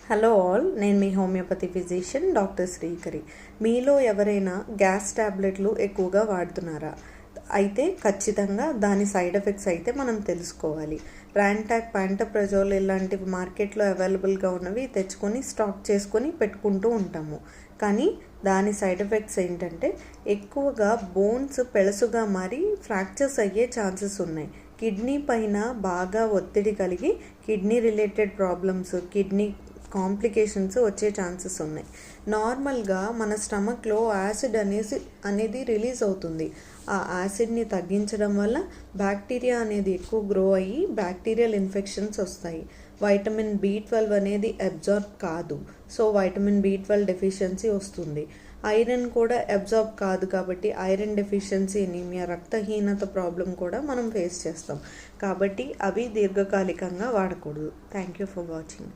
Hello all, నేను మీ homeopathy physician doctor Srikari. మీలో ఎవరైనా గ్యాస్ ట్యాబ్లెట్లు ఎక్కువగా వాడుతున్నారా? అయితే ఖచ్చితంగా దాని సైడ్ ఎఫెక్ట్స్ అయితే మనం తెలుసుకోవాలి. ర్యాంటాక్, ప్యాంటప్రజోల్ ఇలాంటివి మార్కెట్లో అవైలబుల్గా ఉన్నవి తెచ్చుకొని స్టాక్ చేసుకొని పెట్టుకుంటూ ఉంటాము. కానీ దాని సైడ్ ఎఫెక్ట్స్ ఏంటంటే ఎక్కువగా బోన్స్ పెళసుగా మారి ఫ్రాక్చర్స్ అయ్యే ఛాన్సెస్ ఉన్నాయి. కిడ్నీ పైన బాగా ఒత్తిడి కలిగి kidney related problems, kidney complications వచ్చే ఛాన్సెస్ ఉన్నాయి. నార్మల్గా మన స్టమక్లో యాసిడ్ అనేది రిలీజ్ అవుతుంది. ఆ యాసిడ్ని తగ్గించడం వల్ల బ్యాక్టీరియా అనేది ఎక్కువ గ్రో అయ్యి బ్యాక్టీరియల్ ఇన్ఫెక్షన్స్ వస్తాయి. వైటమిన్ B12 అనేది అబ్జార్బ్ కాదు, సో వైటమిన్ B12 డెఫిషియన్సీ వస్తుంది. ఐరన్ కూడా అబ్జార్బ్ కాదు, కాబట్టి ఐరన్ డెఫిషియన్సీ, ఎనీమియా, రక్తహీనత ప్రాబ్లం కూడా మనం ఫేస్ చేస్తాం. కాబట్టి అవి దీర్ఘకాలికంగా వాడకూడదు. Thank you for watching.